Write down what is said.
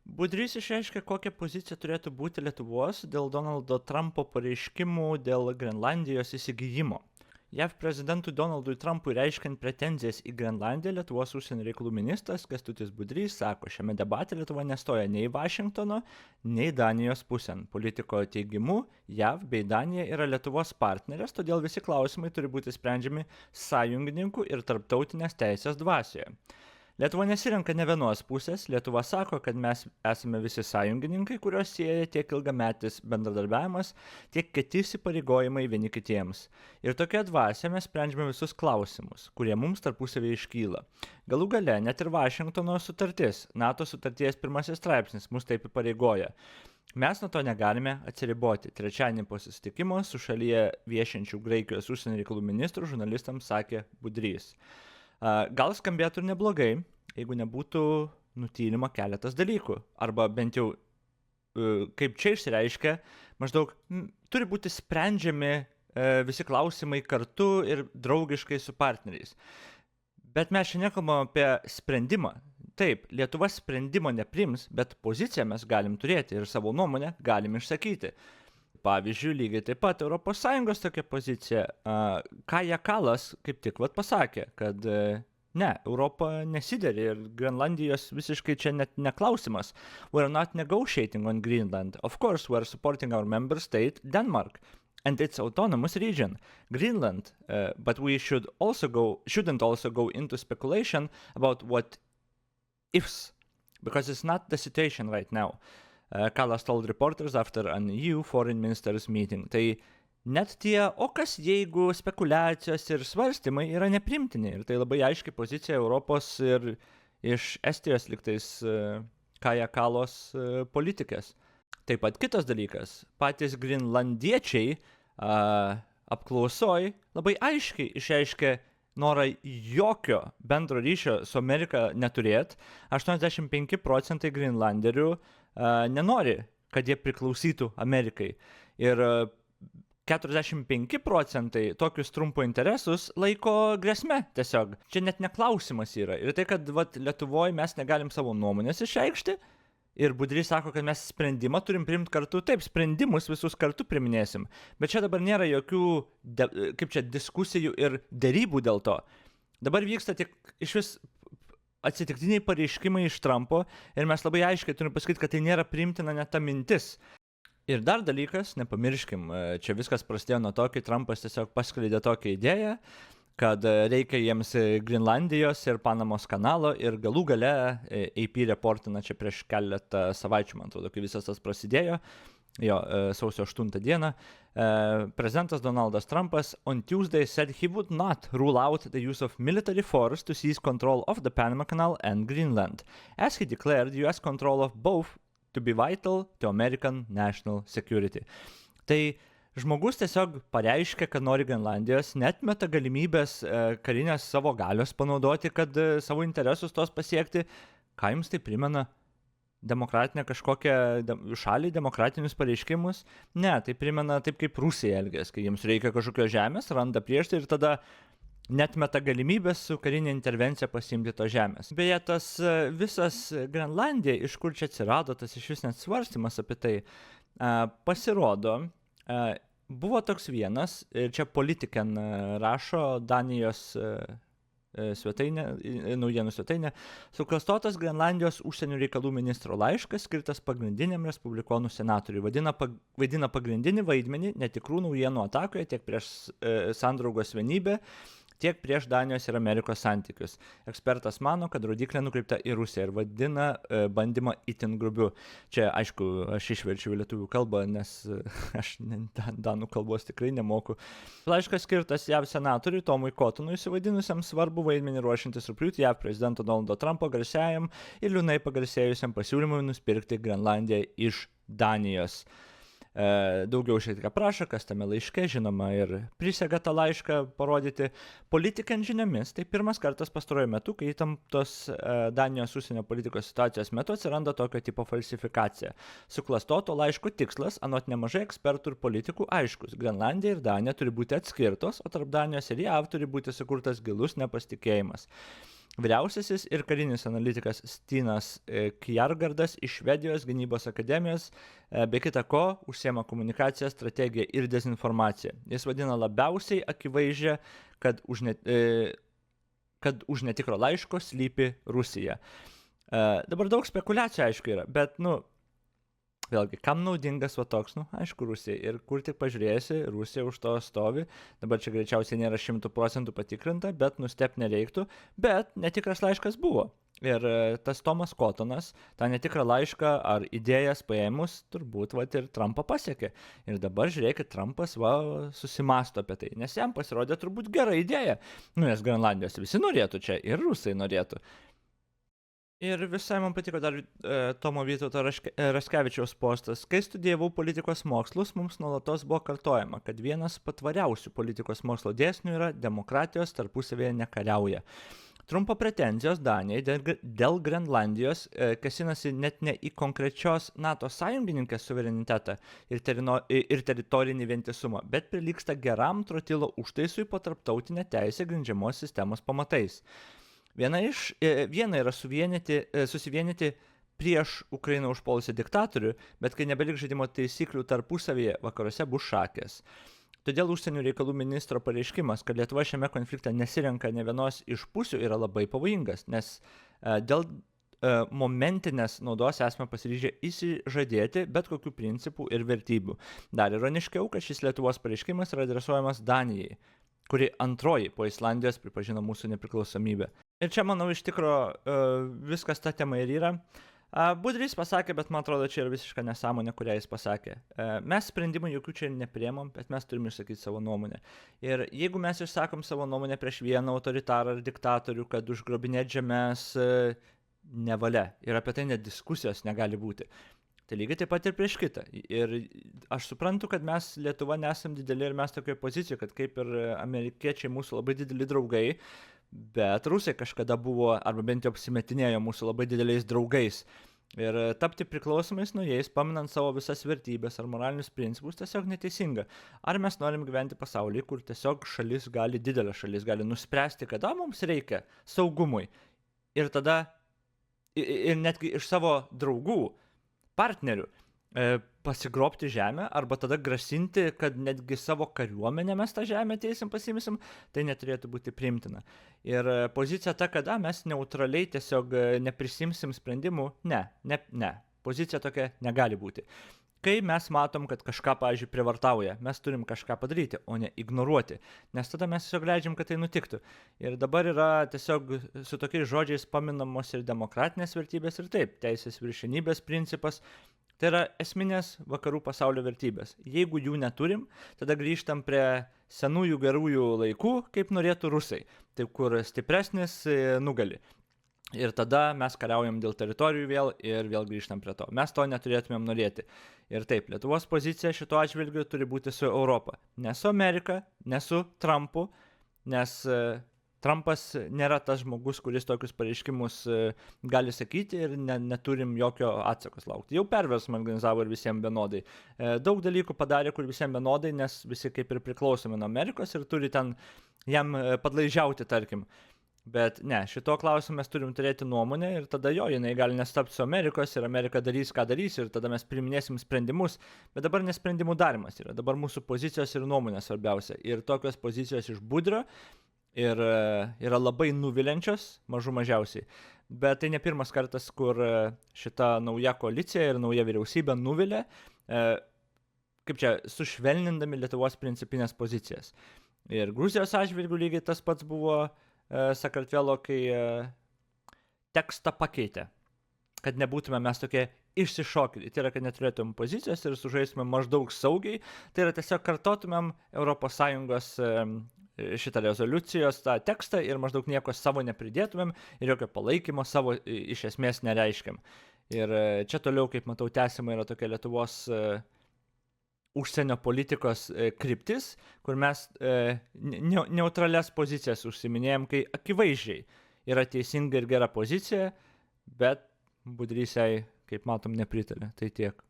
Budrys išreiškė, kokia pozicija turėtų būti Lietuvos dėl Donaldo Trumpo pareiškimų dėl Grenlandijos įsigijimo. JAV prezidentui Donaldui Trumpui reiškiant pretenzijas į Grenlandiją, Lietuvos užsienio reikalų ministras Kęstutis Budrys sako, šiame debate Lietuva nestoja nei Vašingtono, nei Danijos pusėn. Politiko teigimu, JAV bei Danija yra Lietuvos partnerės, todėl visi klausimai turi būti sprendžiami sąjungininkų ir tarptautinės teisės dvasioje. Lietuva nesirenka ne vienos pusės, Lietuva sako, kad mes esame visi sąjungininkai, kurios sieja tiek ilgametis bendradarbiavimas, tiek kiti įsipareigojimai vieni kitiems. Ir tokia dvasia mes sprendžiame visus klausimus, kurie mums tarpusavį iškyla. Galų gale net ir Vašingtono sutartis, NATO sutarties 1 straipsnis mus taip įpareigoja. Mes nuo to negalime atsiriboti. Trečiadienį po susitikimo su šalyje viešinčių Graikijos užsienio reikalų ministrų žurnalistams sakė Budrys. Gal skambėtų ir neblogai, jeigu nebūtų nutylima keletas dalykų. Arba bent jau, kaip čia išsireiškia, maždaug turi būti sprendžiami visi klausimai kartu ir draugiškai su partneriais. Bet mes šiandien nekalbame apie sprendimą. Taip, Lietuva sprendimo neprims, bet poziciją mes galim turėti ir savo nuomonę galim išsakyti. Pavyzdžiui, lygiai taip pat ES tokia pozicija. Kaja Kallas kaip tik pasakė, kad ne, Europa nesideri ir Grenlandijos visiškai čia net neklausimas. We're not negotiating on Greenland. Of course, we're supporting our member state, Denmark, and its autonomous region, Greenland. But we shouldn't also go into speculation about what ifs, because it's not the situation right now. Kallas told reporters after an EU foreign ministers meeting. Tai net tie, o kas jeigu spekulacijos ir svarstymai yra neprimtini. Ir tai labai aiški pozicija Europos ir iš Estijos liktais Kaja Kallos politikės. Taip pat kitas dalykas. Patys grenlandiečiai apklausoj labai aiškiai išreiškė norą jokio bendro ryšio su Amerika neturėt. 85% grenlanderių nenori, kad jie priklausytų Amerikai. Ir 45% tokius Trumpo interesus laiko grėsme tiesiog. Čia net neklausimas yra. Ir tai, kad Lietuvoje mes negalim savo nuomonės išreikšti, ir Budrys sako, kad mes sprendimą turim priimti kartu. Taip, sprendimus visus kartu priminėsim. Bet čia dabar nėra jokių diskusijų ir derybų dėl to. Dabar vyksta tik iš vis atsitiktiniai pareiškimai iš Trumpo ir mes labai aiškiai turim pasakyti, kad tai nėra priimtina net ta mintis. Ir dar dalykas, nepamirškim, čia viskas prasidėjo nuo to, kai Trumpas tiesiog paskleidė tokią idėją, kad reikia jiems Grenlandijos ir Panamos kanalo ir galų gale AP reportina čia prieš keletą savaičių, man atrodo, kai visas tas prasidėjo, sausio 8 dieną, prezidentas Donaldas Trumpas on Tuesday said he would not rule out the use of military force to seize control of the Panama Canal and Greenland, as he declared US control of both to be vital to American national security. Tai žmogus tiesiog pareiškia, kad nori Grenlandijos, netmeta galimybės karinės savo galios panaudoti, kad savo interesus tos pasiekti. Ką jums tai primena? Demokratinę kažkokią šalį, demokratinius pareiškimus? Ne, tai primena taip, kaip Rusija elgės, kai jiems reikia kažkokios žemės, randa prieštai ir tada netmeta galimybės su karinė intervencija pasiimti to žemės. Beje, tas visas Grenlandija, iš kur čia atsirado, tas iš vis net svarstymas apie tai, pasirodo, buvo toks vienas, ir čia Politiken rašo, Danijos naujienų svetainė, suklastotas Grenlandijos užsienio reikalų ministro laiškas, skirtas pagrindiniam respublikonų senatoriui. Vaidina pagrindinį vaidmenį netikrų naujienų atakoje tiek prieš sandraugos vienybę, tiek prieš Danijos ir Amerikos santykius. Ekspertas mano, kad rodiklė nukreipta į Rusiją ir vadina bandymą itin grubiu. Čia, aišku, aš išverčiau į lietuvių kalbą, nes aš danų kalbos tikrai nemoku. Laiškas skirtas JAV senatoriui Tomui Kotonui, įsivadinusiam svarbu vaidmenį ruošiantis rugpjūtį JAV prezidento Donaldo Trumpo garsiajam ir liūdnai pagarsėjusiam pasiūlymui nusipirkti Grenlandiją iš Danijos. Daugiau šiek tiek aprašo, kas tame laiške, žinoma, ir prisega tą laišką parodyti. Politiken žiniomis, tai pirmas kartas pastaruoju metu, kai įtemptos Danijos užsienio politikos situacijos metu atsiranda tokio tipo falsifikacija. Suklastoto laiško tikslas, anot nemažai ekspertų ir politikų, aiškus. Grenlandija ir Danija turi būti atskirtos, o tarp Danijos ir JAV turi būti sukurtas gilus nepasitikėjimas. Vyriausiasis ir karinis analitikas Stinas Kjargardas iš Švedijos gynybos akademijos, be kita ko, užsiema komunikaciją, strategiją ir dezinformaciją. Jis vadina labiausiai akivaizdžią, kad už netikro laiško slypi Rusija. Dabar daug spekulacijų aišku yra, bet, vėlgi, kam naudingas va toks, aišku, Rusija. Ir kur tik pažiūrėsi, Rusija už to stovi. Dabar čia greičiausiai nėra 100% patikrinta, bet nustebti nereiktų. Bet netikras laiškas buvo. Ir tas Tomas Kotonas tą netikrą laišką ar idėjas paėmus turbūt ir Trumpą pasiekė. Ir dabar žiūrėkit, Trumpas susimasto apie tai, nes jam pasirodė turbūt gera idėja. Nes Grenlandijos visi norėtų čia ir rusai norėtų. Ir visai man patiko dar Tomo Vytauto Raskevičiaus postas. Kai studijavau politikos mokslus, mums nuolatos buvo kartojama, kad vienas patvariausių politikos mokslo dėsnių yra demokratijos tarpusavėje nekariauja. Trumpo pretenzijos Danijai dėl Grenlandijos kasinasi net ne į konkrečios NATO sąjungininkės suverenitetą ir teritorinį vientisumą, bet prilygsta geram trotilo užtaisui po tarptautinę teisę grindžiamos sistemos pamatais. Viena yra susivienyti prieš Ukrainą užpuolusią diktatorių, bet kai nebeliks žaidimo taisyklių tarpusavyje, vakaruose bus šakės. Todėl užsienio reikalų ministro pareiškimas, kad Lietuva šiame konflikte nesirenka ne vienos iš pusių, yra labai pavojingas, nes dėl momentinės naudos esame pasiryžę įsižadėti bet kokių principų ir vertybių. Dar ironiškiau, kad šis Lietuvos pareiškimas yra adresuojamas Danijai, kuri antroji po Islandijos pripažino mūsų nepriklausomybę. Ir čia, manau, iš tikro viskas ta tema ir yra. Budrys pasakė, bet man atrodo, čia yra visiška nesąmonė, kurią jis pasakė. Mes sprendimų jokių čia nepriemam, bet mes turime išsakyti savo nuomonę. Ir jeigu mes išsakom savo nuomonę prieš vieną autoritarą ar diktatorių, kad užgrobinėt žemės nevalia ir apie tai net diskusijos negali būti. Tai lygiai taip pat ir prieš kitą. Ir aš suprantu, kad mes Lietuva nesam dideli ir mes tokioje pozicijoje, kad kaip ir amerikiečiai mūsų labai dideli draugai, bet rusai kažkada buvo, arba bent jau apsimetinėjo mūsų labai dideliais draugais. Ir tapti priklausomais nuo jais, paminant savo visas vertybės ar moralinius principus, tiesiog neteisinga. Ar mes norim gyventi pasaulyje, kur tiesiog didelė šalis gali nuspręsti, kada mums reikia saugumui. Ir tada, ir netgi iš savo draugų, partnerių, pasigrobti žemę, arba tada grasinti, kad netgi savo kariuomenę mes tą žemę pasimsim, tai neturėtų būti priimtina. Ir pozicija ta, kad mes neutraliai tiesiog neprisimsim sprendimų, ne. Pozicija tokia negali būti. Kai mes matom, kad kažką, pavyzdžiui, privartauja, mes turim kažką padaryti, o ne ignoruoti, nes tada mes tiesiog leidžiam, kad tai nutiktų. Ir dabar yra tiesiog su tokiais žodžiais paminamos ir demokratinės vertybės ir taip, teisės viršenybės principas. Tai yra esminės vakarų pasaulio vertybės. Jeigu jų neturim, tada grįžtam prie senųjų gerųjų laikų, kaip norėtų rusai, tai kur stipresnis nugali. Ir tada mes kariaujam dėl teritorijų ir vėl grįžtam prie to. Mes to neturėtumėm norėti. Ir taip, Lietuvos pozicija šito atžvilgiu turi būti su Europa. Ne su Amerika, ne su Trumpu, nes Trumpas nėra tas žmogus, kuris tokius pareiškimus gali sakyti ir neturim jokio atsakos laukti. Jau perversmą organizavo ir visiems vienodai. Daug dalykų padarė, kur visiems vienodai, nes visi kaip ir priklausomi nuo Amerikos ir turi ten jam padlaižiauti, tarkim. Bet ne, šito klausimu mes turim turėti nuomonę ir tada jinai gali nestapti su Amerikos ir Amerika darys, ką darys ir tada mes priiminėsim sprendimus, bet dabar ne sprendimų darimas yra, dabar mūsų pozicijos ir nuomonės svarbiausia. Ir tokios pozicijos iš Budrio ir yra labai nuviliančios, mažų mažiausiai. Bet tai ne pirmas kartas, kur šita nauja koalicija ir nauja vyriausybė nuvilia, kaip čia, sušvelnindami Lietuvos principinės pozicijas. Ir Gruzijos atžvilgiu lygiai tas pats buvo Sakartvelo, kai tekstą pakeitė, kad nebūtume mes tokie išsišokėliai. Tai yra, kad neturėtumėm pozicijos ir sužaistumėm maždaug saugiai. Tai yra tiesiog kartotumėm ES šitą rezoliucijos tą tekstą ir maždaug nieko savo nepridėtumėm ir jokio palaikymo savo iš esmės nereiškiam. Ir čia toliau, kaip matau, tęsiama yra tokia Lietuvos užsienio politikos kryptis, kur mes neutralias pozicijas užsiminėjom, kai akivaizdžiai yra teisinga ir gera pozicija, bet Budrys jai, kaip matom, nepritarė. Tai tiek.